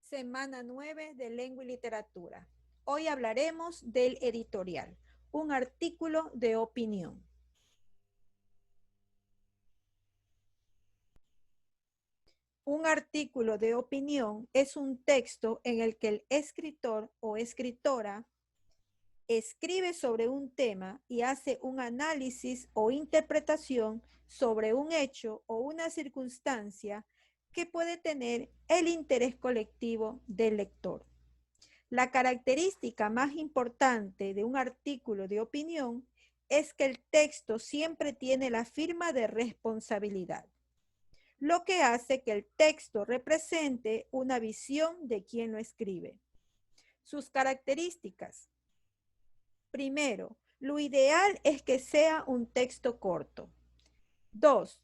Semana 9 de Lengua y Literatura. Hoy hablaremos del editorial, un artículo de opinión. Un artículo de opinión es un texto en el que el escritor o escritora escribe sobre un tema y hace un análisis o interpretación sobre un hecho o una circunstancia que puede tener el interés colectivo del lector. La característica más importante de un artículo de opinión es que el texto siempre tiene la firma de responsabilidad, lo que hace que el texto represente una visión de quien lo escribe. Sus características. Primero, lo ideal es que sea un texto corto. 2.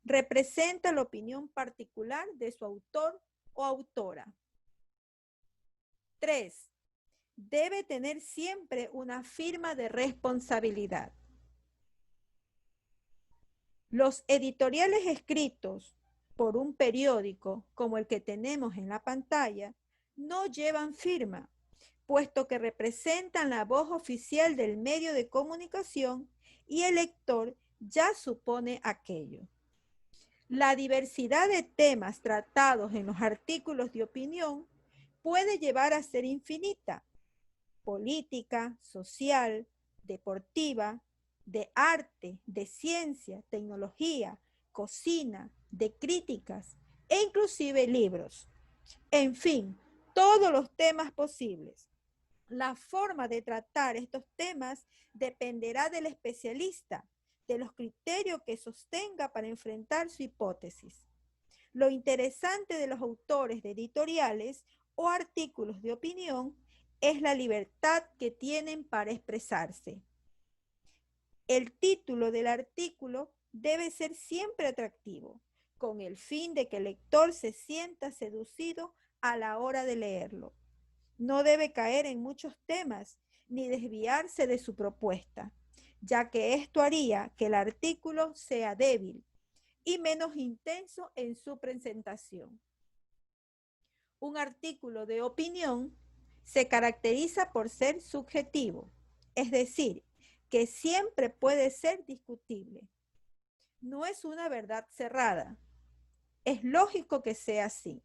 Representa la opinión particular de su autor o autora. 3. Debe tener siempre una firma de responsabilidad. Los editoriales escritos por un periódico como el que tenemos en la pantalla no llevan firma, puesto que representan la voz oficial del medio de comunicación y el lector ya supone aquello. La diversidad de temas tratados en los artículos de opinión puede llevar a ser infinita: política, social, deportiva, de arte, de ciencia, tecnología, cocina, de críticas e inclusive libros. En fin, todos los temas posibles. La forma de tratar estos temas dependerá del especialista, de los criterios que sostenga para enfrentar su hipótesis. Lo interesante de los autores de editoriales o artículos de opinión es la libertad que tienen para expresarse. El título del artículo debe ser siempre atractivo, con el fin de que el lector se sienta seducido a la hora de leerlo. No debe caer en muchos temas ni desviarse de su propuesta, ya que esto haría que el artículo sea débil y menos intenso en su presentación. Un artículo de opinión se caracteriza por ser subjetivo, es decir, que siempre puede ser discutible. No es una verdad cerrada. Es lógico que sea así,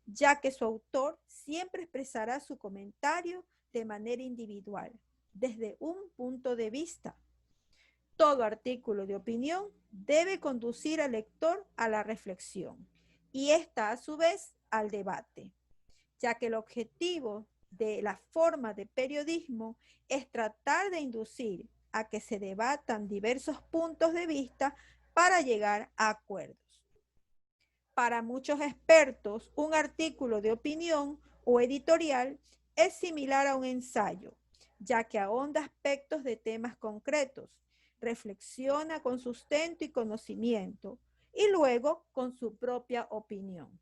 ya que su autor siempre expresará su comentario de manera individual, desde un punto de vista. Todo artículo de opinión debe conducir al lector a la reflexión y esta a su vez al debate, ya que el objetivo de la forma de periodismo es tratar de inducir a que se debatan diversos puntos de vista para llegar a acuerdos. Para muchos expertos, un artículo de opinión o editorial es similar a un ensayo, ya que ahonda aspectos de temas concretos, reflexiona con sustento y conocimiento, y luego con su propia opinión.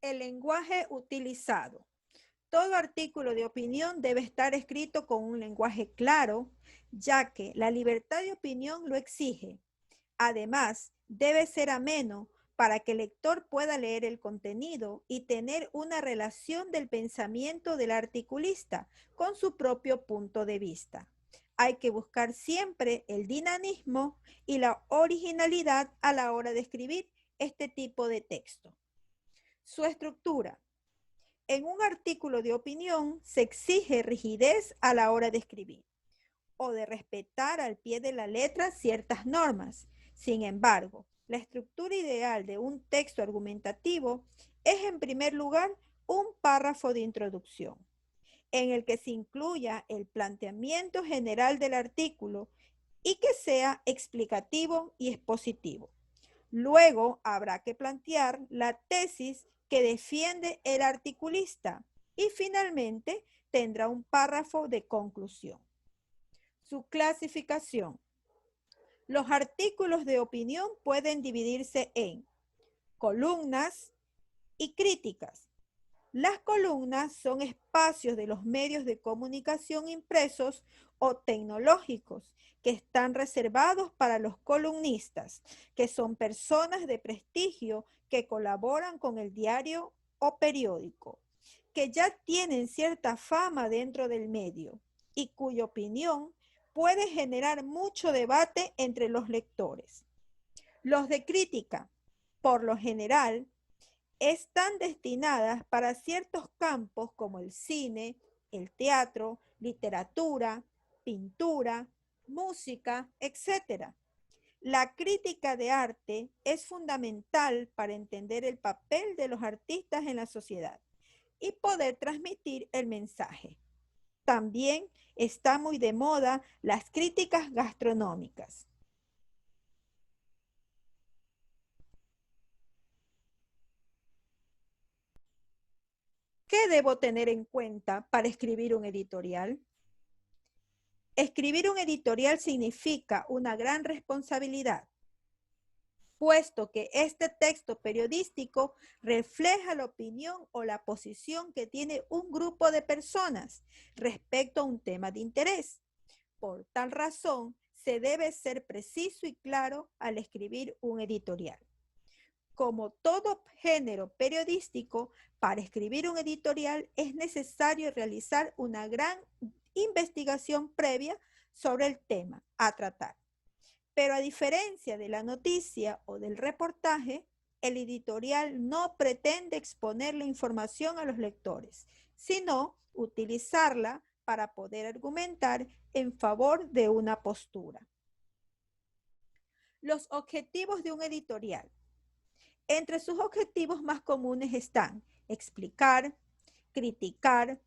El lenguaje utilizado. Todo artículo de opinión debe estar escrito con un lenguaje claro, ya que la libertad de opinión lo exige. Además, debe ser ameno para que el lector pueda leer el contenido y tener una relación del pensamiento del articulista con su propio punto de vista. Hay que buscar siempre el dinamismo y la originalidad a la hora de escribir este tipo de texto. Su estructura. En un artículo de opinión se exige rigidez a la hora de escribir o de respetar al pie de la letra ciertas normas. Sin embargo, la estructura ideal de un texto argumentativo es, en primer lugar, un párrafo de introducción, en el que se incluya el planteamiento general del artículo y que sea explicativo y expositivo. Luego habrá que plantear la tesis que defiende el articulista y finalmente tendrá un párrafo de conclusión. Su clasificación. Los artículos de opinión pueden dividirse en columnas y críticas. Las columnas son espacios de los medios de comunicación impresos o tecnológicos que están reservados para los columnistas, que son personas de prestigio que colaboran con el diario o periódico, que ya tienen cierta fama dentro del medio y cuya opinión puede generar mucho debate entre los lectores. Los de crítica, por lo general, están destinadas para ciertos campos como el cine, el teatro, literatura, pintura, música, etc. La crítica de arte es fundamental para entender el papel de los artistas en la sociedad y poder transmitir el mensaje. También está muy de moda las críticas gastronómicas. ¿Qué debo tener en cuenta para escribir un editorial? Escribir un editorial significa una gran responsabilidad, puesto que este texto periodístico refleja la opinión o la posición que tiene un grupo de personas respecto a un tema de interés. Por tal razón, se debe ser preciso y claro al escribir un editorial. Como todo género periodístico, para escribir un editorial es necesario realizar una gran investigación previa sobre el tema a tratar. Pero a diferencia de la noticia o del reportaje, el editorial no pretende exponer la información a los lectores, sino utilizarla para poder argumentar en favor de una postura. Los objetivos de un editorial. Entre sus objetivos más comunes están explicar, criticar,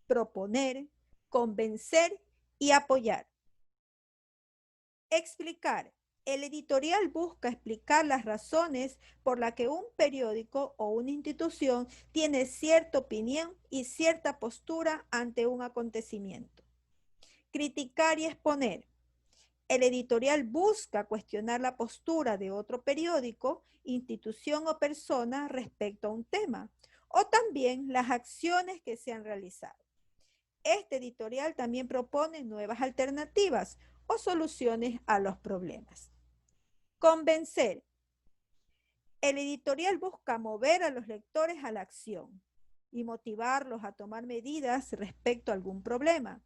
proponer, convencer y apoyar. Explicar. El editorial busca explicar las razones por las que un periódico o una institución tiene cierta opinión y cierta postura ante un acontecimiento. Criticar y exponer. El editorial busca cuestionar la postura de otro periódico, institución o persona respecto a un tema, o también las acciones que se han realizado. Este editorial también propone nuevas alternativas o soluciones a los problemas. Convencer. El editorial busca mover a los lectores a la acción y motivarlos a tomar medidas respecto a algún problema.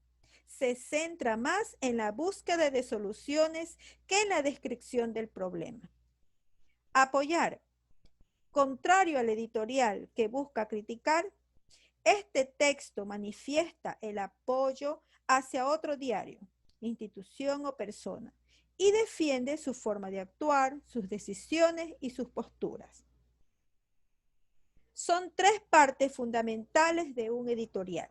Se centra más en la búsqueda de soluciones que en la descripción del problema. Apoyar. Contrario al editorial que busca criticar, este texto manifiesta el apoyo hacia otro diario, institución o persona y defiende su forma de actuar, sus decisiones y sus posturas. Son tres partes fundamentales de un editorial.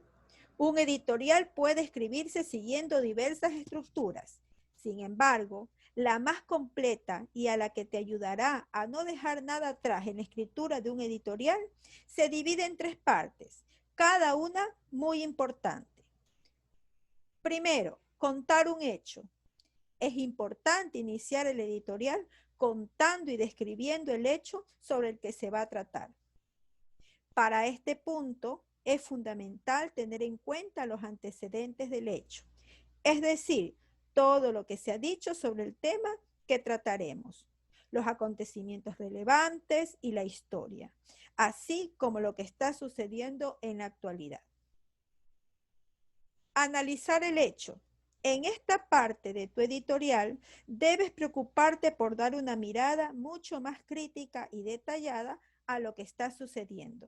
Un editorial puede escribirse siguiendo diversas estructuras. Sin embargo, la más completa y a la que te ayudará a no dejar nada atrás en la escritura de un editorial se divide en tres partes, cada una muy importante. Primero, contar un hecho. Es importante iniciar el editorial contando y describiendo el hecho sobre el que se va a tratar. Para este punto, es fundamental tener en cuenta los antecedentes del hecho, es decir, todo lo que se ha dicho sobre el tema que trataremos, los acontecimientos relevantes y la historia, así como lo que está sucediendo en la actualidad. Analizar el hecho. En esta parte de tu editorial debes preocuparte por dar una mirada mucho más crítica y detallada a lo que está sucediendo.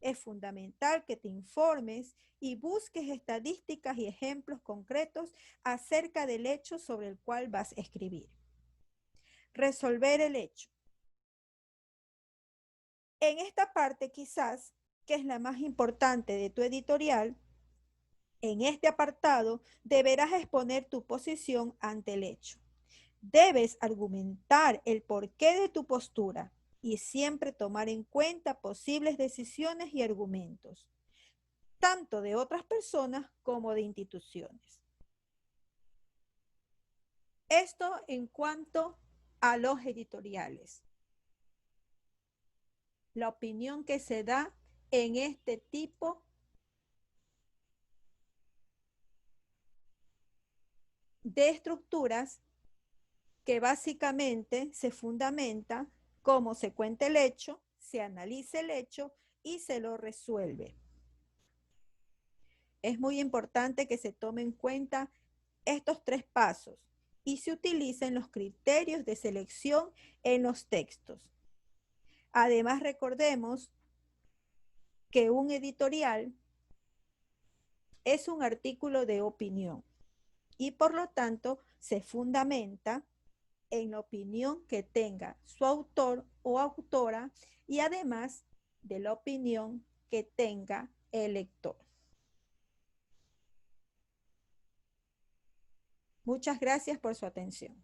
Es fundamental que te informes y busques estadísticas y ejemplos concretos acerca del hecho sobre el cual vas a escribir. Resolver el hecho. En esta parte quizás, que es la más importante de tu editorial, en este apartado deberás exponer tu posición ante el hecho. Debes argumentar el porqué de tu postura y siempre tomar en cuenta posibles decisiones y argumentos, tanto de otras personas como de instituciones. Esto en cuanto a los editoriales. La opinión que se da en este tipo de estructuras que básicamente se fundamenta cómo se cuenta el hecho, se analiza el hecho y se lo resuelve. Es muy importante que se tomen en cuenta estos tres pasos y se utilicen los criterios de selección en los textos. Además, recordemos que un editorial es un artículo de opinión y por lo tanto se fundamenta en la opinión que tenga su autor o autora y además de la opinión que tenga el lector. Muchas gracias por su atención.